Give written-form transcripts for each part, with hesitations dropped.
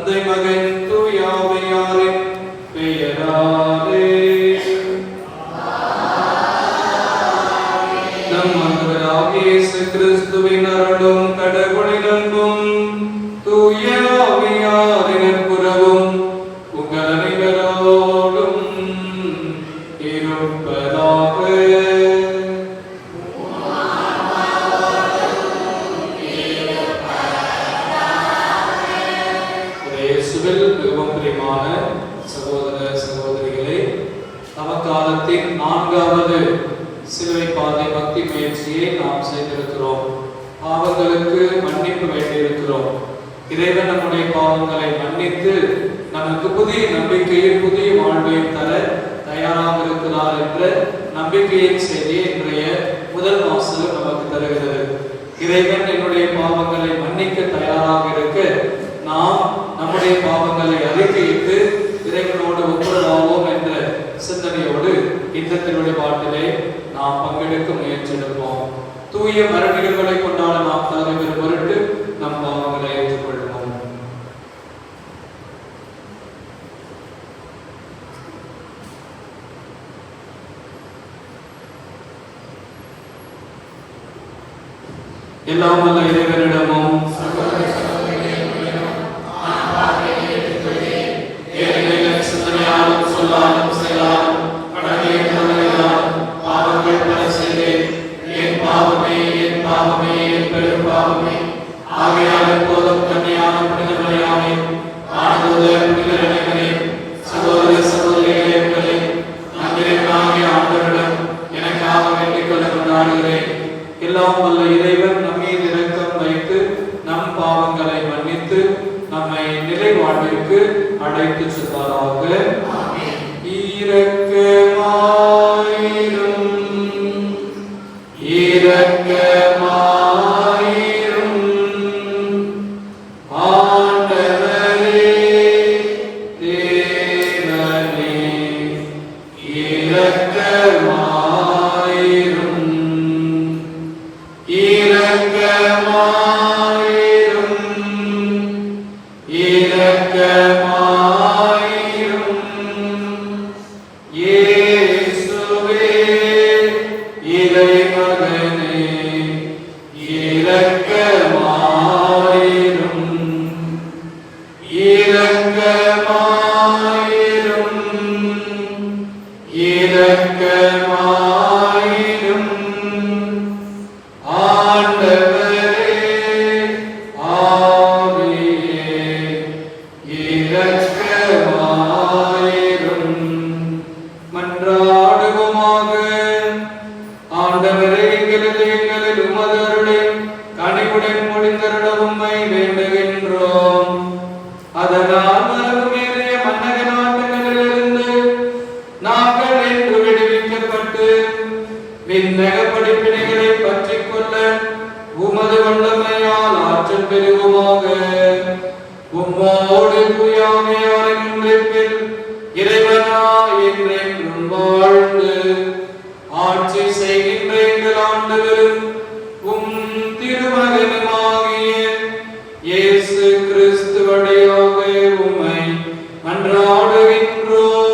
தந்தை மகன் தூய ஆவியாரின் பெயராலே. நம் ஆண்டவராகிய இயேசு கிறிஸ்துவின் அருளும் கடவுளின் அன்பும் தூய ஆவியாரின் நட்புறவும் உங்கள் அனைவரோடும் இருப்பதாக. மிகவும் பிரியமான சகோதர சகோதரிகளே, தவக்காலத்தின் 4வது சிலுவை பாதை பக்தி முயற்சியை நாம் செய்திருக்கிறோம். பாவங்களுக்கு மன்னிப்பு வேண்டியிருக்கிறோம். இறைவன் நம்முடைய பாவங்களை மன்னித்து நமக்கு புதிய நம்பிக்கையில் புதிய வாழ்வையும் தர தயாராக இருக்கிறார் என்ற நம்பிக்கையின் செய்தியை இன்றைய முதல் வாசகம் நமக்கு தருகிறது. இறைவன் என்னுடைய பாவங்களை மன்னிக்க தயாராக இருக்க நாம் நம்முடைய பாவங்களை அறிக்கையிட்டு இறைவனோடு ஒப்புரவாவோம் என்ற சிந்தனையோடு இந்த திருவழிபாட்டிலே நாம் பங்கெடுக்க முயற்சி எடுப்போம். தூய மர நிகழ்வுகளை கொண்டாட நாம் தகுதி பெறும் பொருட்டு நம் பாவங்களை ஏற்றுக்கொள்வோம். எல்லாம் வல்ல இறைவனிடமும் சிந்தனையாலும் சொல்லாலும் செயலாலும் பாவங்கள் பல செய்தேன். என் பாவமே என் பாவமே என் பெரும் பாவமே. ஆகையால் எப்போதும் கன்னியான புனித மரியாதை புனித அனைவரே, சகோதர சகோதரிகளே, நம்பிக்கையாகிய ஆண்டவரிடம் எனக்காக வேண்டிக் கொள்ள கொண்டாடுகிறேன். எல்லாம் வல்ல இறைவன் நம் மீது இரக்கம் வைத்து நம் பாவங்களை மன்னித்து நம்மை நிலை வாழ்விற்கு அழைத்து செல்வாராக. இரக்கமாயிரும் இரக்கமாயிரும் ஆண்டவரே தேவனே, இரக்கமாயிரும் இரக்கமாயிரும் இரக்கமாயிரும். இயேசுவே இறைமகனே இரக்கமாயிரும் இரக்கமாயிரும் இரக்கமாயிரும். ஆண்டவரே ஆவியே இரக்கமாயிரும். மன்றாடுவோமாக. ஆண்டவரே, எங்களில் உமது அருளை கனிவுடன் முடிந்தருள உம்மை வேண்டுகின்றோம். அதனால் மரபுமேறிய மன்னக நாட்டினரிலிருந்து நாங்கள் என்று விடுவிக்கப்பட்டு விண்ணக படிப்பினைகளை பற்றிக் கொள்ள உமது வல்லமையால் ஆற்றல் பெறுவோமாக. உம்மோடு தூயாமையாரின் ஒன்றிப்பில் இறைவனாய் என்றென்றும் வாழ்ந்து ஆட்சி செய்கின்ற எங்கள் ஆண்டவரும் உம் திருமகனுமாகிய இயேசு கிறிஸ்து வழியாக உம்மை மன்றாடுகின்றோம்.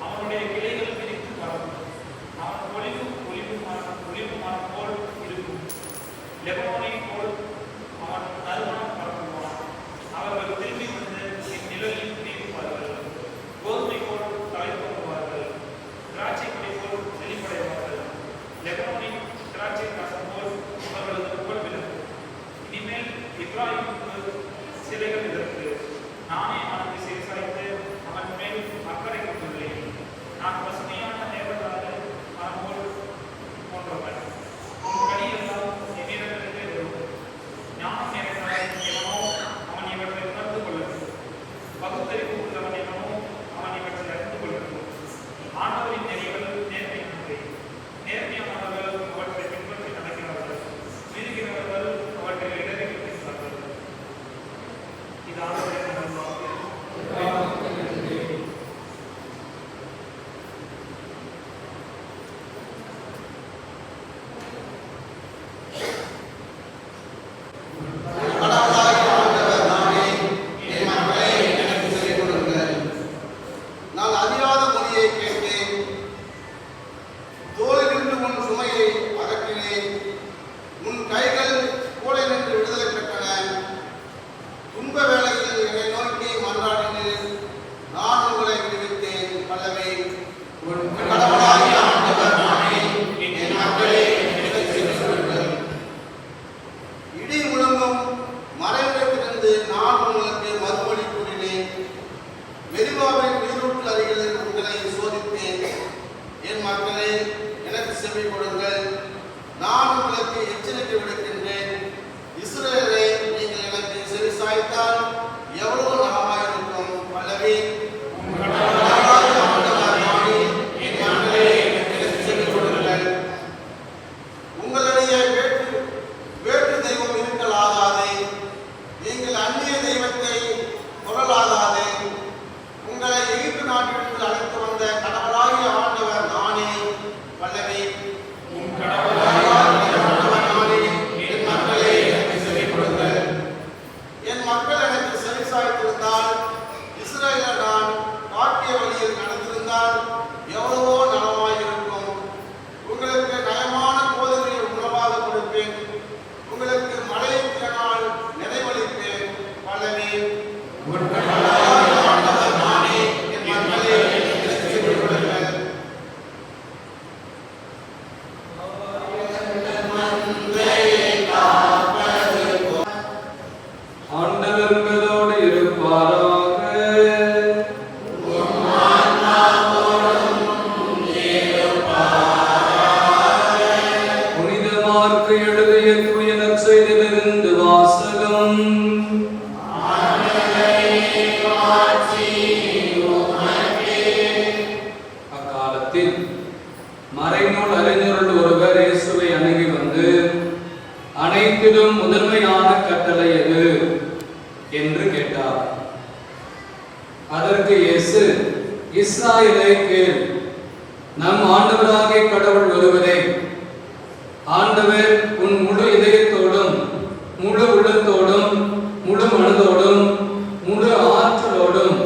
அவனுடைய கிளைகள் பிரித்து பரவும். அவன் ஒளிவு மரமாய் லெபனோனை போல் அவன் நறுமணம் பரப்புவான். அவர்கள் திரும்பி வந்து என் நிழலில் குடியிருப்பார்கள். கோதுமை போல் தழைத்தோங்குவார்கள், திராட்சை கொடி போல் செழிப்படைவார்கள். லெபனோனின் திராட்சை ரசம் போல் அவர்களது புகழ் விளக்கும். இனிமேல் இப்ராஹிமுக்கு சிலைகள் இதற்கு நானே அவனுக்கு சேசாய்த்து அவன் மேல் அக்கறை கொண்டுள்ளேன். நான் பசுமையான நேரத்தால் அவன் போல் போன்றவன். உன் கனியெல்லாம் என்னிடமிருந்தே வரும். ஞானம் நிறைந்தால் எவனோ அவன் இவற்றை உணர்ந்து கொள்ளட்டும். பகுத்தறிவு உள்ளவன் எவனோ அவன் இவற்றை அறிந்து கொள்ளட்டும். ஆண்டவரின் நெறிகள் நேர்மையானவை. நேர்மையானவர்கள் அவற்றை பின்பற்றி நடக்கிறார்கள். மீறுகிறவர்கள் அவற்றை இடறி விடுகிறார்கள். இது ஆண்டவரின் நல்வாக்கு. மறைநூல் அறிஞருள் ஒருவர் இயேசுவை அணுகி வந்து, அனைத்திலும் முதன்மையான கட்டளை எது என்று கேட்டார். அதற்கு இயேசு, இஸ்ராயேலே கேள், நம் ஆண்டவராகிய கடவுள் ஒருவரே. ஆண்டவர் உன் முழு இதயத்தோடும் முழு உள்ளத்தோடும் முழு மனதோடும் முழு ஆற்றலோடும்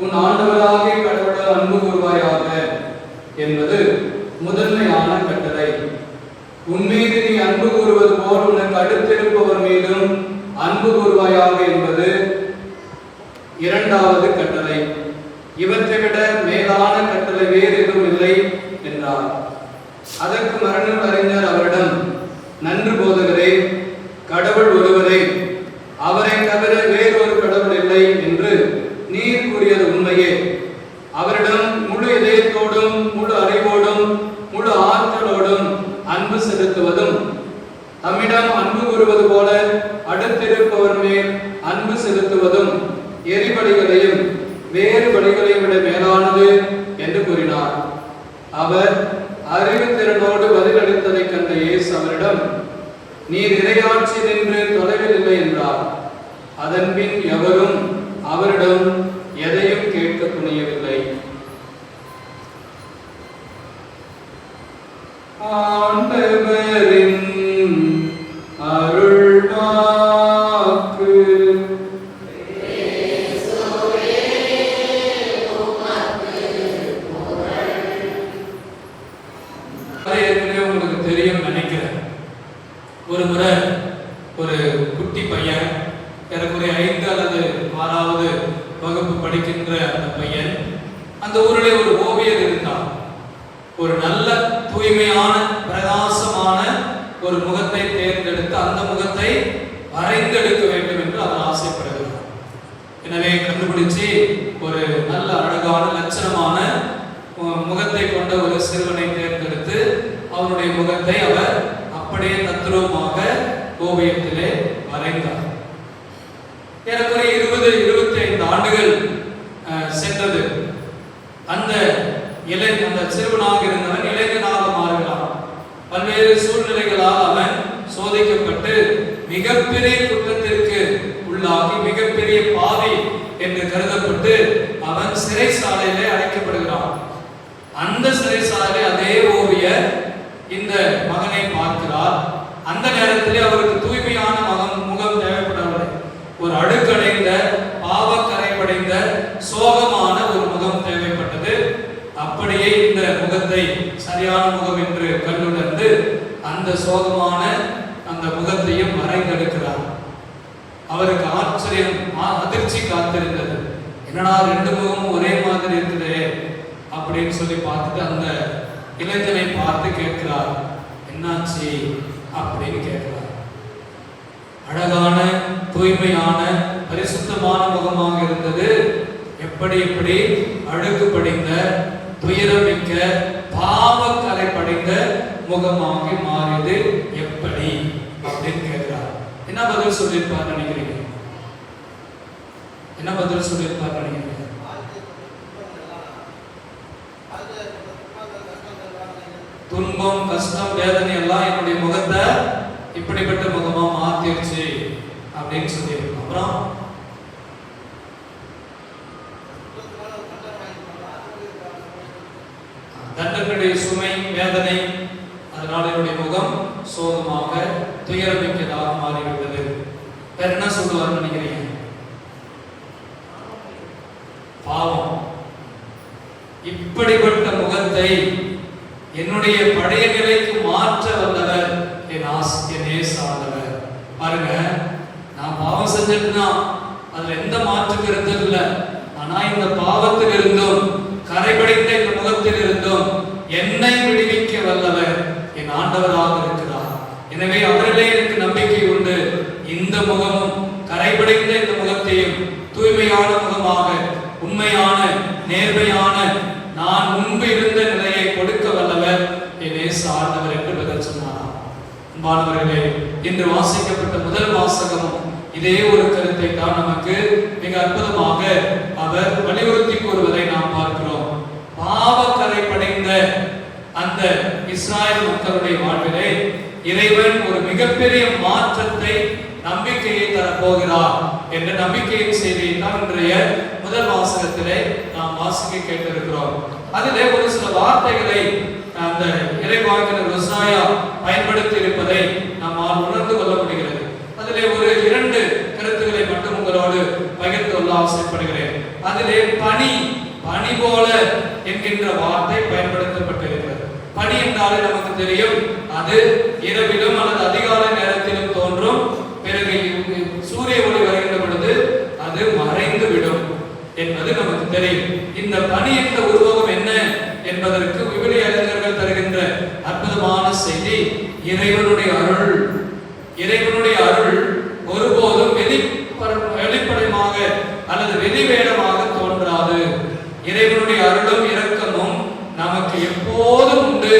உன் ஆண்டவராகிய கடவுளை அன்பு கூர்வாயாக என்பது முதன்மையான கட்டளை. உன்மீது நீ அன்பு கூறுவது போல் உனக்கு அடுத்திருப்பவர் மீதும் அன்பு கூர்வாயாக என்பது இரண்டாவது கட்டளை. இவற்றை விட மேலான கட்டளை வேறு எதுவும் இல்லை என்றார். அதற்கு மறைநூல் அறிஞர் அவரிடம், நன்று போதகரே, கடவுள் ஒருவரே, அவரை தவிர வேறொரு கடவுள் இல்லை என்று நீர் கூறியது உண்மையே. அவரிடம் முழு இதயத்தோடும் முழு அறிவோடும் முழு ஆற்றலோடும் அன்பு செலுத்துவதும், தம்மிடம் அன்பு கூறுவது போல அடுத்திருப்பவர் மேல் அன்பு செலுத்துவதும் எரிபலிகளையும் வேறு பலிகளையும் விட மேலானது என்று கூறினார். அவர் அறிவுத்திறனோடு பதிலளித்ததை கண்ட இயேசு அவரிடம், நீர் இறையாட்சி நின்று தொலைவில் இல்லை என்றார். அதன்பின் எவரும் அவரிடம் எதையும் கேட்க துணியவில்லை. ஆண்டவரின் அருள் வாக்கு. ஏற்கனவே உங்களுக்கு தெரியும் நினைக்கிறேன். ஒரு முறை ஒரு குட்டி பையன், ஏறக்குறைய 5 அல்லது 6வது வகுப்பு படிக்கின்ற அந்த பையன், அந்த ஊரிலே ஒரு ஓவியர் இருந்தார். ஒரு நல்ல தூய்மையான பிரகாசமான ஒரு முகத்தை தேர்ந்தெடுத்து அந்த முகத்தை வரைந்தெடுக்க வேண்டும் என்று அவர் ஆசைப்படுகிறார். எனவே கண்டுபிடிச்சு ஒரு நல்ல அழகான லட்சணமான முகத்தை கொண்ட ஒரு சிறுவனை தேர்ந்தெடுத்து அவருடைய முகத்தை அவர் அப்படியே தத்ரூபமாக ஓவியத்திலே வரைந்தார். ஏறக்குறைய 20-25 ஆண்டுகள் சென்றது. அந்த சிறுவனாக இருந்தவன் இளைஞனாக மாறுகிறான். பல்வேறு சூழ்நிலைகளால் அவன் சோதிக்கப்பட்டு மிகப்பெரிய குற்றத்திற்கு உள்ளாகி மிகப்பெரிய பாவி என்று கருதப்பட்டு அவன் சிறைச்சாலையிலே அடைக்கப்படுகிறான். அந்த சிறைச்சாலை அதே ஓவியர் இந்த மகனை பார்க்கிறார். அந்த நேரத்திலே அவருக்கு தூய்மையான முகம் தேவைப்படவில்லை. ஒரு அழுக்கடைந்த பாவக்கரை படைந்த சோகமான ஒரு முகம் தேவைப்பட்டது. அப்படியே இந்த முகத்தை சரியான முகம் என்று கண்டுணர்ந்து அந்த சோகமான அந்த முகத்தையும் வரைந்தெடுக்கிறார். அவருக்கு ஆச்சரியம், அதிர்ச்சி காத்திருந்தது. என்னடா 2 முகமும் ஒரே மாதிரி இருக்குதே அப்படின்னு சொல்லி பார்த்துட்டு அந்த இளைஞனை பார்த்து கேட்கிறார், என்னாச்சு அப்படின்னு கேட்கிறார். அழகான தூய்மையான பரிசுத்தமான முகமாக இருந்தது. எப்படி அழுக்கு படிந்த துயரமிக்க பாவக்கரை படிந்த முகமாக மாறியது எப்படி அப்படின்னு கேட்கிறார். என்ன பதில் சொல்லியிருப்பார் நினைக்கிறீங்க? என்ன பதில் சொல்லியிருப்பார் நினைக்கிறீங்க? துன்பம், கஷ்டம், வேதனை எல்லாம் என்னுடைய முகத்தை இப்படிப்பட்ட முகமா மாத்திருச்சு அப்படின்னு சொல்லியிருக்கோம். அப்புறம் தண்டனுடைய சுமை, வேதனை, அதனால என்னுடைய முகம் சோகமாக துயரமிக்கதாக மாறிவிட்டது. வேற என்ன சொல்லுவார் நினைக்கிறீங்க? பாவம். இப்படிப்பட்ட முகத்தை என்னுடைய பழைய நிலைக்கு மாற்ற வல்லவர் என் நேசானவர். பாருங்க, நான் பாவம் செஞ்சிட்டுனா அதுல எந்த மாற்று கருத்தும் இல்லை. ஆனா இந்த பாவத்தில் இருந்தும் கரைபடிந்த இந்த முகத்தில் இருந்தும் என்னை விடுவிக்க வல்லவர் என் ஆண்டவராக இருக்கிறார். எனவே அவரிலே எனக்கு நம்பிக்கை உண்டு. இந்த முகமும் கரைபடிந்த இந்த முகத்தையும் தூய்மையான முகமாக, உண்மையான நேர்மையான நான் முன்பு இருந்த நிலையை கொடுக்க வல்லவர் என் ஆண்டவர் என்று பதில் சொன்னார். அன்பானவர்களே, இன்று வாசிக்கப்பட்ட முதல் வாசகமும் இதே ஒரு கருத்தை தான் நமக்கு மிக அற்புதமாக அவர் வலியுறுத்தி கூறுவதை நாம் பார்க்கிறோம். பாவக்கரை படைந்த அந்த இஸ்ராயல் மக்களுடைய வாழ்விலே இறைவன் ஒரு மிகப்பெரிய மாற்றத்தை, நம்பிக்கையை தரப்போகிறார் என்ற நம்பிக்கையின் செய்தியை தான் இன்றைய முதல் வாசகத்திலே நாம் வாசிக்க கேட்டிருக்கிறோம். அதிலே ஒரு சில வார்த்தைகளை அந்த இறைவாக்கினர் யோசாயா பயன்படுத்தி இருப்பதை நம்மால் உணர்ந்து கொள்ள முடிகிறது. அதிலே ஒரு 2 கருத்துக்களை மட்டும் உங்களோடு பகிர்ந்து கொள்ள ஆசைப்படுகிறேன். அதிலே பனி போல என்கின்ற வார்த்தை பயன்படுத்தப்பட்டிருக்கிறது. பனி என்றாலே நமக்கு தெரியும், அது இரவிலும் அல்லது அதிகாலை நேரத்திலும் தோன்றும். பிறகு சூரிய ஒளி வருகின்ற பொழுது அது மறைந்து விடும் என்பது நமக்கு தெரியும். இந்த பனி என்ற உருவகம் என்ன என்பதற்கு விவிலிய அறிஞர்கள் தருகின்ற அற்புதமான செய்தி, இறைவனுடைய அருள். இறைவனுடைய அருள் ஒருபோதும் வெளிப்படையாக அல்லது வெளிவேடமாக தோன்றாது. இறைவனுடைய அருளும் இரக்கமும் நமக்கு எப்போதும் உண்டு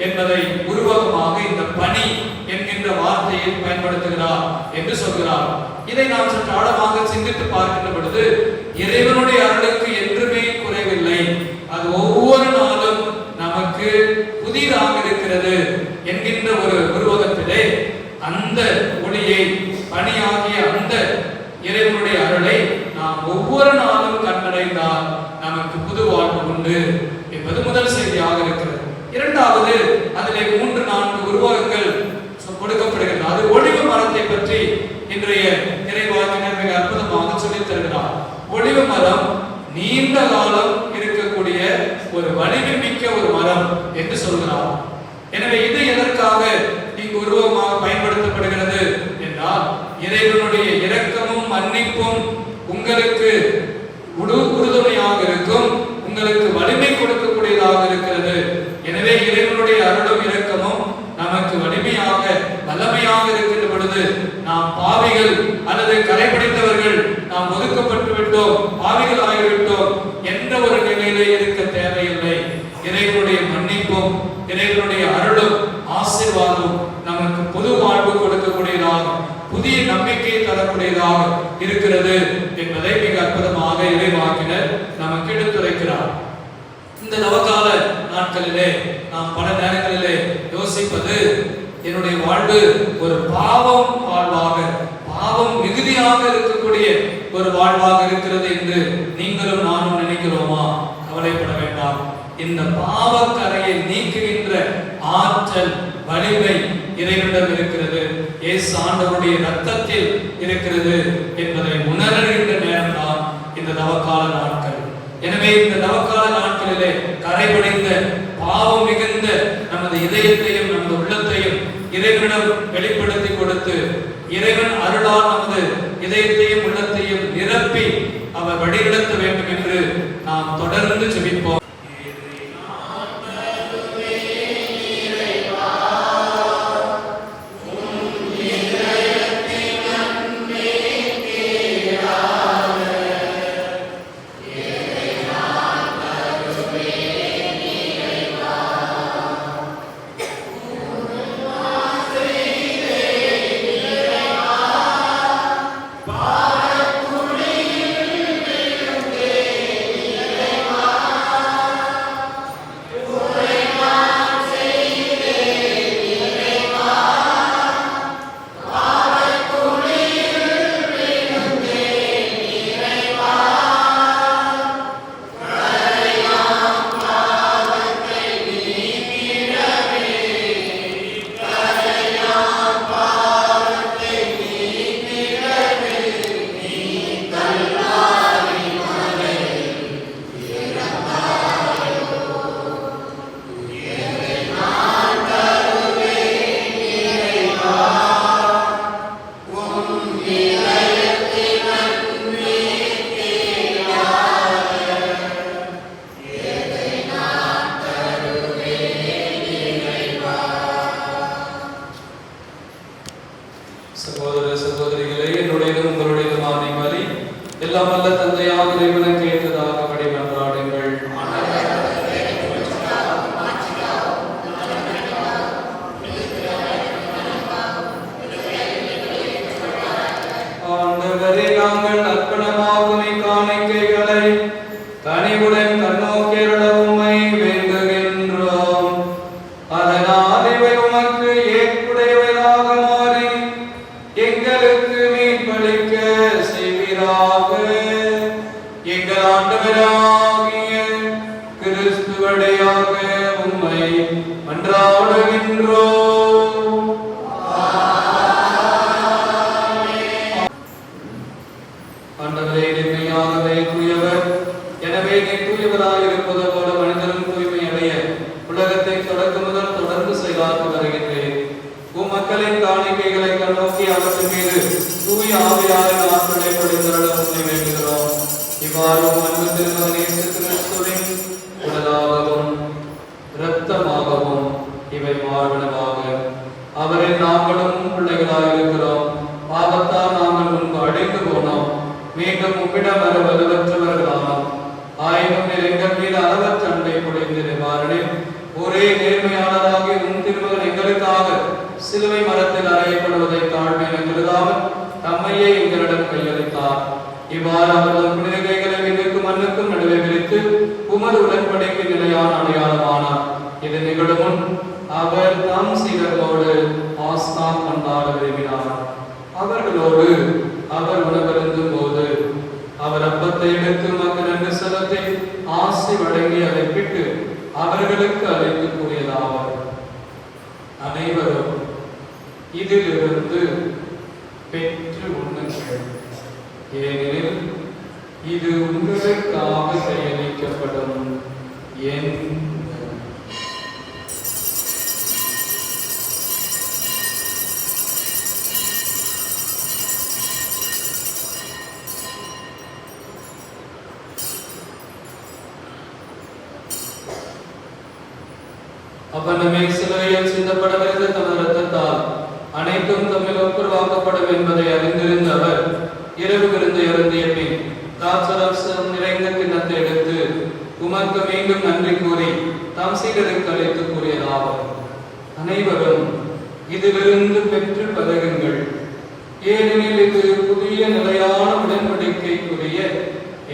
என்பதை உருவகமாக இந்த பனி என்கின்ற வார்த்தையை பயன்படுத்துகிறார் என்று சொல்கிறார். இதை நாம் சற்று ஆழமாக சிந்தித்து பார்க்கின்ற பொழுது இறைவனுடைய அருளுக்கு என்றுமே குறைவில்லை. அது ஒவ்வொரு நாளும் நமக்கு புதிதாக இருக்கிறது என்கின்ற ஒரு உருவகத்திலே அந்த ஒளியை, பணியாகிய அந்த இறைவனுடைய அருளை நாம் ஒவ்வொரு நாளும் கண்டடைந்தால் நமக்கு புது வாழ்வு உண்டு என்பது முதல் செய்தியாக இருக்கிறது. இரண்டாவது, அதிலே 3-4 உருவகங்கள் கொடுக்கப்படுகிறது. அது ஒளிவு மரத்தை பற்றி இன்றைய இறைவாக்கினர் மிக அற்புதமாக சொல்லித் தருகிறார். ஒளிவு மரம் நீண்ட காலம் இருக்கக்கூடிய ஒரு வலிமை மிக்க ஒரு மரம் என்று சொல்கிறார். எனவே இது எதற்காக இங்கு உருவகமாக பயன்படுத்த உங்களுக்கு உறுதுணையாக இருக்கும், உங்களுக்கு வலிமை கொடுக்கக்கூடியதாக இருக்கிறது. எனவே இறைவனுடைய அருளும் இரக்கமும் நமக்கு வலிமையாக வல்லமையாக இருக்கின்ற பொழுது நாம் பாவிகள் அல்லது கரைபிடித்தவர்கள், நாம் ஒதுக்கப்பட்டு விட்டோம், பாவிகள் ஆகிவிட்டோம் என்ற ஒரு நிலையிலே இருக்க தேவையில்லை. இறைவனுடைய மன்னிப்பும் இறைவனுடைய அருளும் ஆசீர்வாதம் நமக்கு புது வாழ்வு கொடுக்கக்கூடியதாக, புதிய நம்பிக்கையை தரக்கூடியதாக இருக்கிறது என்பதை மிக அற்புதமாக இறைவாக்கினர் நமக்கு எடுத்துரைக்கிறார். இந்த நவகால நாட்களிலே நாம் பல நேரங்களிலே யோசிப்பது, என்னுடைய வாழ்வு ஒரு பாவம் மிகுதியாக இருக்கக்கூடிய ஒரு வாழ்வாக இருக்கிறது என்று நீங்களும் நானும் நினைக்கிறோமா? கவலைப்பட வேண்டாம். இந்த பாவக்கரையை நீக்குகின்ற ஆற்றல், வலிமை இறைவனிடம் இருக்கிறது, இயேசு ஆண்டவருடைய இரத்தத்தில் இருக்கிறது என்பதை உணர்கின்ற நேரம்தான் இந்த நவகால நாட்கள். எனவே இந்த நவகால நாட்களிலே கரைபடைந்த பாவம் மிகுந்த நமது இதயத்தையும் நமது உள்ளத்தையும் இறைவனிடம் வெளிப்படுத்தி கொடுத்து, இறைவன் அருளால் நமது இதயத்தையும் உள்ளத்தையும் நிரப்பி அவர் வழிநடத்த வேண்டும் என்று நாம் தொடர்ந்து ஜெபிப்போம். சகோதர சகோதரிகளே, என்னுடையதும் உங்களுடையதுமான இம்மலி எல்லாம் வல்ல தந்தையாக இறைவனுக்கு ஏற்றதாகபடி மன்றாடுங்கள். ஆண்டவரே, நாங்கள் அர்ப்பணமாகும் இக்காணிக்கைகளை கனிவுடன் கண்ணோக்கியருள உம்மை வேண்டுகின்றோம். அதனால் இவை உமக்கு ஏற்புடையவையாக மாறி எங்களுக்கு மீட்பளிக்க செய்வீராக. எங்கள் ஆண்டவராகிய கிறிஸ்து வழியாக உம்மை மன்றாடுகின்றோம். ஆண்டவரே, இனிமையாகவே தூயவர். எனவே நீ தூயவராயிருப்பது போல மனிதரும் தூய்மை அடைய உலகத்தை தொடக்க முதல் தொடர்ந்து செயலாற்றி வருகின்றேன். மக்களின் காணிக்கைகளை கண்ணோக்கி அவற்றின் மீது தூய ஆவியாரின் ஆற்றலை பொழிந்தருள உம்மை வேண்டுகிறோம். இவ்வாறு அன்பு திருமகன் இயேசு கிறிஸ்துவின் உடலாகவும் இரத்தமாகவும் இவை மாறுவனவாக. அவரில் நாங்களும் பிள்ளைகளாக இருக்கிறோம். பாவத்தால் நாங்கள் முன்பு அழிந்து போனோம், மீண்டும் உம்மிடம் வர வலுவற்றவர்களானோம். ஆயினும் எங்கள் மீது அளவற்ற அன்பை பொழிந்த நிவாரணம் ஒரே நேர்மையாளராகி உன் திருமகன் எங்களுக்காக சிலுவை மரத்தில் அறையப்படுவதை தாழ்மையில் கருதாமல் தம்மையே எங்களிடம் கையளித்தார். இவ்வாறு அவர்கள் புனித கைகளை விண்ணுக்கும் மண்ணுக்கும் நடுவே விரித்து உமது உடன்படிக்கை நிலையான அடையாளமானார். இது நிகழும் முன் அவர் தாம் சீடர்களோடு ஆஸ்தா கொண்டாட விரும்பினார். அவர்களோடு அவர் உணவருந்தும் போது அவர் அப்பத்தை எடுத்து மக்கள் நன்றி செலுத்தி ஆசி வழங்கி அதை பிட்டு அவர்களுக்கு அழைத்து கூறியதாவது, அனைவரும் இதிலிருந்து பெற்று உண்ணுங்கள், ஏனெனில் இது உங்களுக்காக கையளிக்கப்படும் என் மூலமே சிலுவையில் சிந்தப்படவிருந்த தமது இரத்தத்தால் அனைத்தும் தம்மில் ஒப்புரவாக்கப்படும் என்பதை அறிந்திருந்த அவர் இரவு விருந்து அருந்திய பின் திராட்சரசம் நிறைந்த கிண்ணத்தை எடுத்து உமக்கு மீண்டும் நன்றி கூறி தாம் சீடருக்கு அழைத்து கூறியதாவது: அனைவரும் இதிலிருந்து பெற்று பருகுங்கள், ஏனெனில் இது புதிய நிலையான உடன்படிக்கைக்குரிய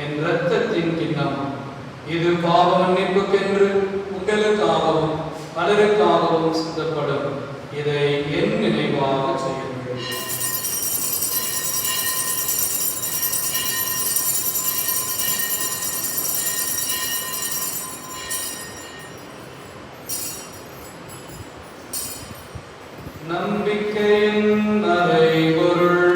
என் இரத்தத்தின் கிண்ணம். இது பாவ மன்னிப்புக்கென்று உங்களுக்காகவும் பலருக்காகவும் சிந்தப்படும். இதை என் நினைவாக செய்யுங்கள். நம்பிக்கையின் மறைபொருள்.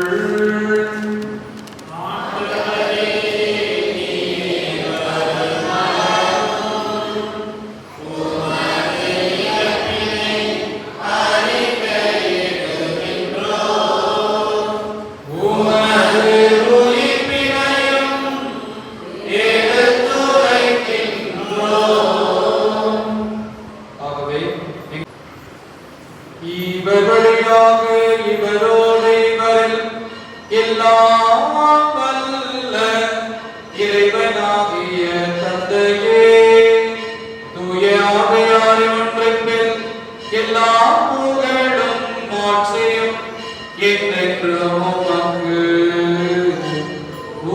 இவர் வழியாக இவரோடு இவரில் எல்லாம் வல்ல இறைவனாகிய தந்தையே, தூய ஆவியாரின் ஒன்றிப்பில் எல்லா புகழும் மாட்சியும் என்றென்றும் உமக்கு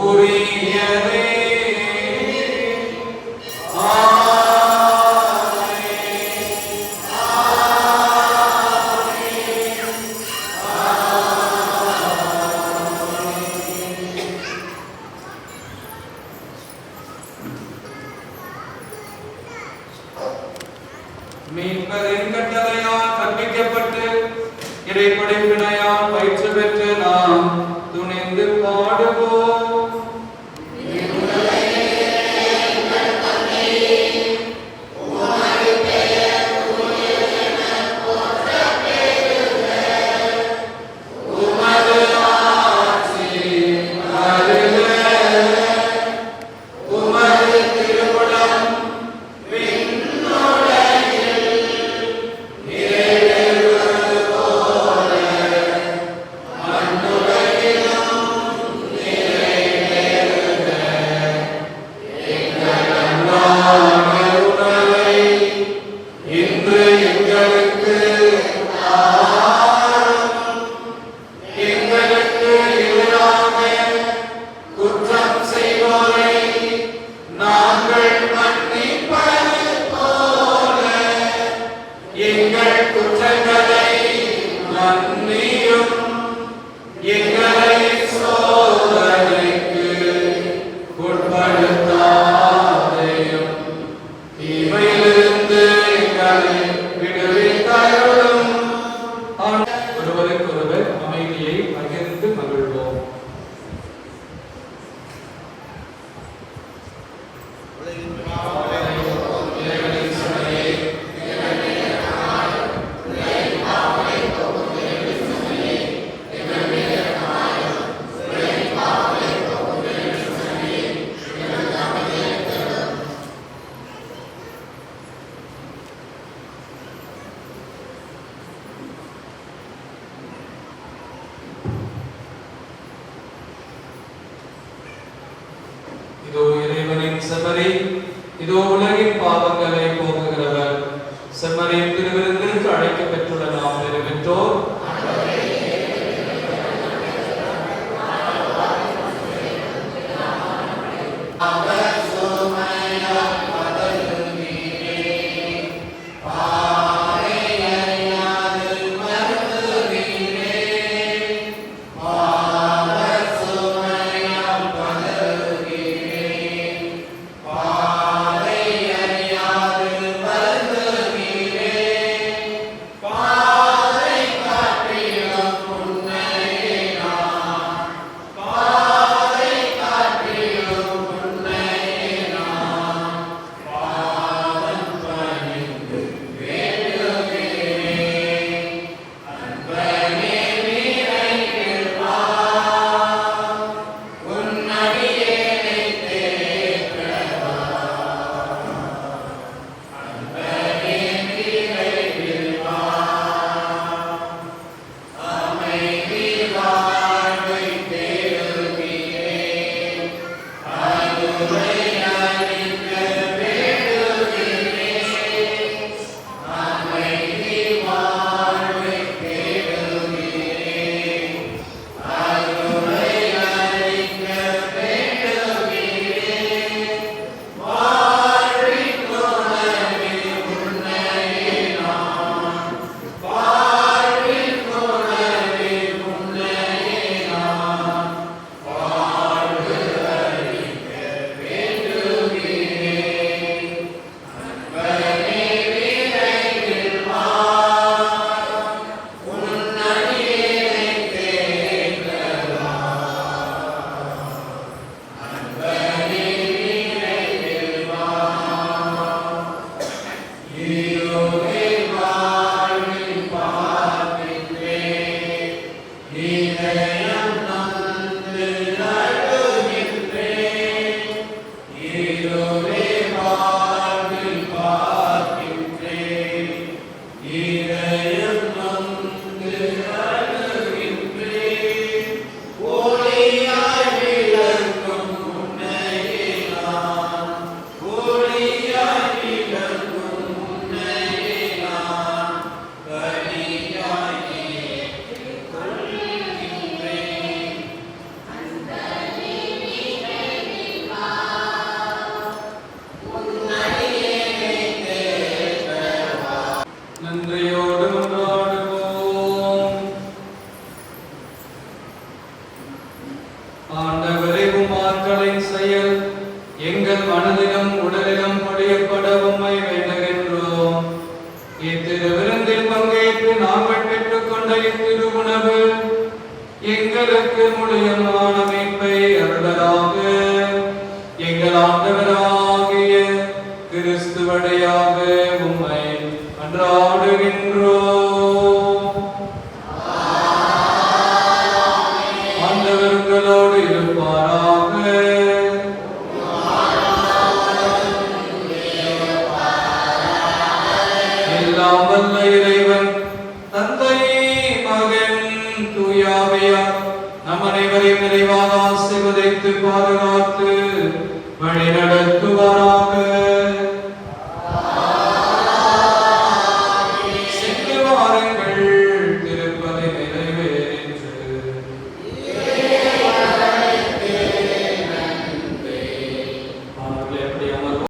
உரியதே. மீட்பரின் கட்டளையால் கற்பிக்கப்பட்டு இறைப்படைப்பினையால் பயிற்சி பெற்று நாம் துணிந்து பாடுவோம். ஒருவருக்கொருவர் அமைதியை பகிர்ந்து மகிழ்வோம். இதோ இறைவனின் செம்மறி, இதோ உலகின் பாவங்களை போக்குகிறவர். செம்மறியின் திருவிருந்திற்கு அழைக்கப் பெற்றுள்ள நாம் நிறைவேற்றோர். பாவை அறியாது நன்றியோடு மன்றாடுவோம். ஆண்டவரே, உம் ஆற்றலின் செயல் எங்கள் மனதிலும் உடலிலும் பொழியப்பட உம்மை வேண்டுகின்றோம். இத்திருவிருந்தில் பங்கேற்று நாங்கள் பெற்றுக்கொண்ட இத்திருவுணவு எங்களுக்கு முழுமையான மீட்பை அருளதாக. எங்கள் ஆண்டவராகிய கிறிஸ்து வழியாக உம்மை மன்றாடுகின்றோம். ஆண்டவர்களோடு இருப்பாராக. எல்லாம் வல்ல இறைவன் தந்தை, மகன், தூய ஆவியார் நம் அனைவரையும் நிறைவாக ஆசீர்வதித்து பாதுகாத்து வழிநடத்துவாராக. சென்று வாருங்கள்.